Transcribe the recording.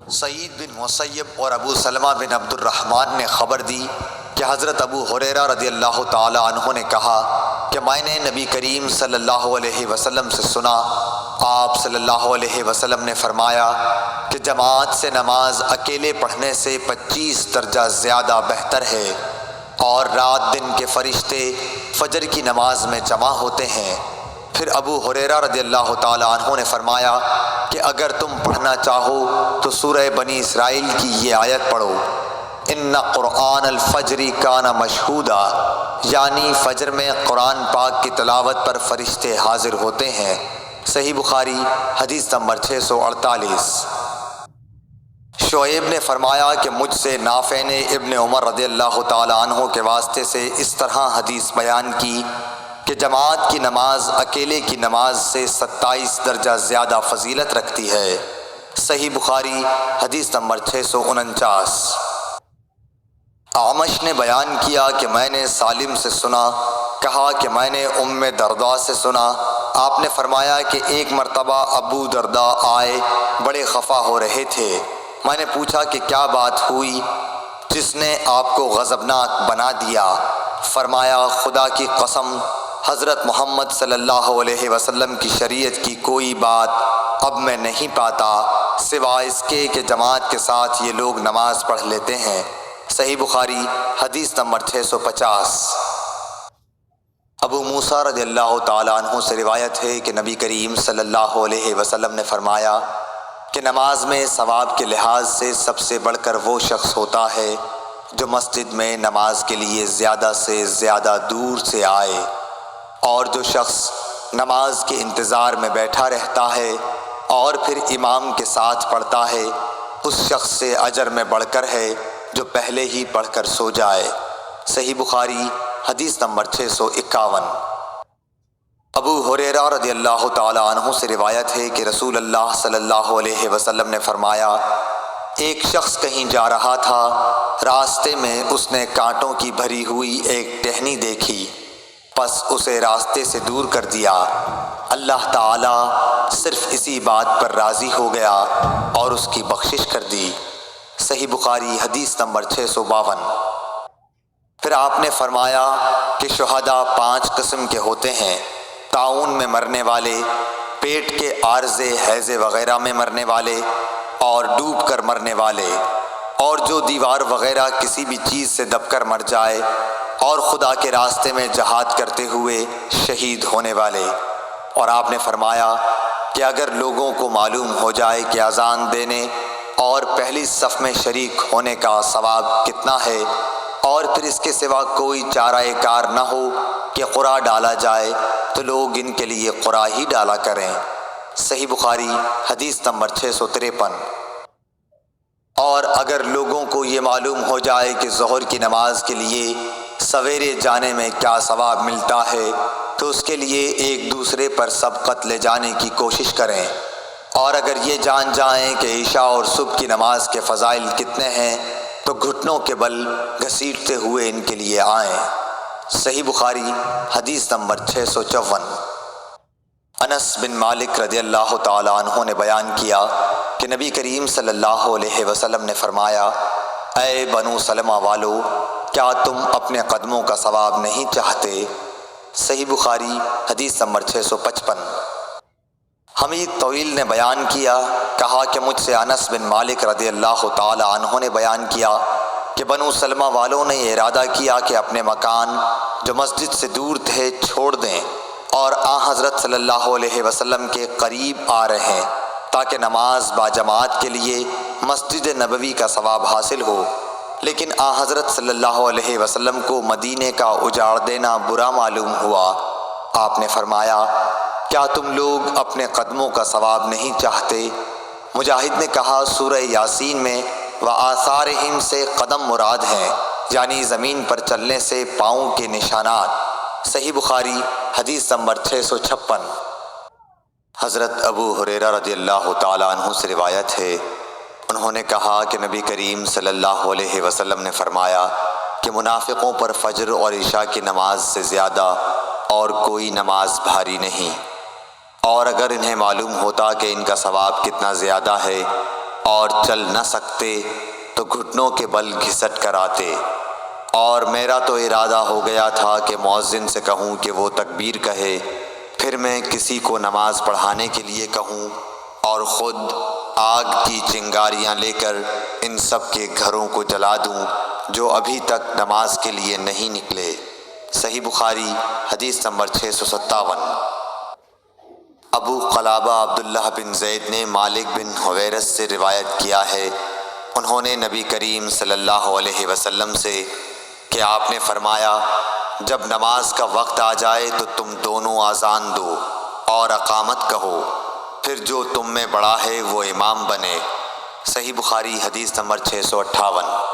سعید بن مسیب اور ابو سلمہ بن عبد الرحمن نے خبر دی کہ حضرت ابو ہریرہ رضی اللہ تعالی عنہ نے کہا کہ میں نے نبی کریم صلی اللہ علیہ وسلم سے سنا، آپ صلی اللہ علیہ وسلم نے فرمایا کہ جماعت سے نماز اکیلے پڑھنے سے 25 درجہ زیادہ بہتر ہے، اور رات دن کے فرشتے فجر کی نماز میں جمع ہوتے ہیں۔ پھر ابو ہریرہ رضی اللہ تعالی عنہ نے فرمایا کہ اگر تم پڑھنا چاہو تو سورہ بنی اسرائیل کی یہ آیت پڑھو، ان قرآن الفجر کان مشہودا، یعنی فجر میں قرآن پاک کی تلاوت پر فرشتے حاضر ہوتے ہیں۔ صحیح بخاری حدیث نمبر 648۔ شعیب نے فرمایا کہ مجھ سے نافع نے ابن عمر رضی اللہ تعالی عنہ کے واسطے سے اس طرح حدیث بیان کی کہ جماعت کی نماز اکیلے کی نماز سے 27 درجہ زیادہ فضیلت رکھتی ہے۔ صحیح بخاری حدیث نمبر 649۔ اعمش نے بیان کیا کہ میں نے سالم سے سنا، کہا کہ میں نے ام درداء سے سنا، آپ نے فرمایا کہ ایک مرتبہ ابو درداء آئے، بڑے خفا ہو رہے تھے۔ میں نے پوچھا کہ کیا بات ہوئی جس نے آپ کو غضبناک بنا دیا؟ فرمایا خدا کی قسم، حضرت محمد صلی اللہ علیہ وسلم کی شریعت کی کوئی بات اب میں نہیں پاتا سوائے اس کے کہ جماعت کے ساتھ یہ لوگ نماز پڑھ لیتے ہیں۔ صحیح بخاری حدیث نمبر 650۔ ابو موسیٰ رضی اللہ تعالیٰ عنہ سے روایت ہے کہ نبی کریم صلی اللہ علیہ وسلم نے فرمایا کہ نماز میں ثواب کے لحاظ سے سب سے بڑھ کر وہ شخص ہوتا ہے جو مسجد میں نماز کے لیے زیادہ سے زیادہ دور سے آئے، اور جو شخص نماز کے انتظار میں بیٹھا رہتا ہے اور پھر امام کے ساتھ پڑھتا ہے، اس شخص سے اجر میں بڑھ کر ہے جو پہلے ہی پڑھ کر سو جائے۔ صحیح بخاری حدیث نمبر 651۔ ابو ہریرہ رضی اللہ تعالی عنہ سے روایت ہے کہ رسول اللہ صلی اللہ علیہ وسلم نے فرمایا ایک شخص کہیں جا رہا تھا، راستے میں اس نے کانٹوں کی بھری ہوئی ایک ٹہنی دیکھی، پس اسے راستے سے دور کر دیا۔ اللہ تعالی صرف اسی بات پر راضی ہو گیا اور اس کی بخشش کر دی۔ صحیح بخاری حدیث نمبر 652۔ پھر آپ نے فرمایا کہ شہداء 5 قسم کے ہوتے ہیں: طاعون میں مرنے والے، پیٹ کے عارضے ہیضے وغیرہ میں مرنے والے، اور ڈوب کر مرنے والے، اور جو دیوار وغیرہ کسی بھی چیز سے دب کر مر جائے، اور خدا کے راستے میں جہاد کرتے ہوئے شہید ہونے والے۔ اور آپ نے فرمایا کہ اگر لوگوں کو معلوم ہو جائے کہ اذان دینے اور پہلی صف میں شریک ہونے کا ثواب کتنا ہے، اور پھر اس کے سوا کوئی چارہ کار نہ ہو کہ قرآ ڈالا جائے، تو لوگ ان کے لیے قرآ ہی ڈالا کریں۔ صحیح بخاری حدیث نمبر 653۔ اور اگر لوگوں کو یہ معلوم ہو جائے کہ ظہر کی نماز کے لیے سویرے جانے میں کیا ثواب ملتا ہے، تو اس کے لیے ایک دوسرے پر سبقت لے جانے کی کوشش کریں، اور اگر یہ جان جائیں کہ عشاء اور صبح کی نماز کے فضائل کتنے ہیں تو گھٹنوں کے بل گھسیٹتے ہوئے ان کے لیے آئیں۔ صحیح بخاری حدیث نمبر 654۔ انس بن مالک رضی اللہ تعالی عنہ نے بیان کیا کہ نبی کریم صلی اللہ علیہ وسلم نے فرمایا اے بنو سلمہ والو، کیا تم اپنے قدموں کا ثواب نہیں چاہتے؟ صحیح بخاری حدیث نمبر 655۔ حمید طویل نے بیان کیا، کہا کہ مجھ سے انس بن مالک رضی اللہ تعالی عنہ نے بیان کیا کہ بنو سلمہ والوں نے یہ ارادہ کیا کہ اپنے مکان جو مسجد سے دور تھے چھوڑ دیں اور حضرت صلی اللہ علیہ وسلم کے قریب آ رہے ہیں تاکہ نماز باجماعت کے لیے مسجد نبوی کا ثواب حاصل ہو، لیکن حضرت صلی اللہ علیہ وسلم کو مدینے کا اجاڑ دینا برا معلوم ہوا۔ آپ نے فرمایا کیا تم لوگ اپنے قدموں کا ثواب نہیں چاہتے؟ مجاہد نے کہا سورہ یاسین میں وآثارہم سے قدم مراد ہیں، یعنی زمین پر چلنے سے پاؤں کے نشانات۔ صحیح بخاری حدیث نمبر 656۔ حضرت ابو ہریرہ رضی اللہ تعالیٰ عنہ سے روایت ہے، انہوں نے کہا کہ نبی کریم صلی اللہ علیہ وسلم نے فرمایا کہ منافقوں پر فجر اور عشاء کی نماز سے زیادہ اور کوئی نماز بھاری نہیں، اور اگر انہیں معلوم ہوتا کہ ان کا ثواب کتنا زیادہ ہے اور چل نہ سکتے تو گھٹنوں کے بل گھسٹ کر آتے، اور میرا تو ارادہ ہو گیا تھا کہ مؤذن سے کہوں کہ وہ تکبیر کہے، پھر میں کسی کو نماز پڑھانے کے لیے کہوں اور خود آگ کی چنگاریاں لے کر ان سب کے گھروں کو جلا دوں جو ابھی تک نماز کے لیے نہیں نکلے۔ صحیح بخاری حدیث نمبر 657۔ ابو قلابہ عبداللہ بن زید نے مالک بن حویرث سے روایت کیا ہے، انہوں نے نبی کریم صلی اللہ علیہ وسلم سے کہ آپ نے فرمایا، جب نماز کا وقت آ جائے تو تم دونوں اذان دو اور اقامت کہو، پھر جو تم میں بڑا ہے وہ امام بنے۔ صحیح بخاری حدیث نمبر 658۔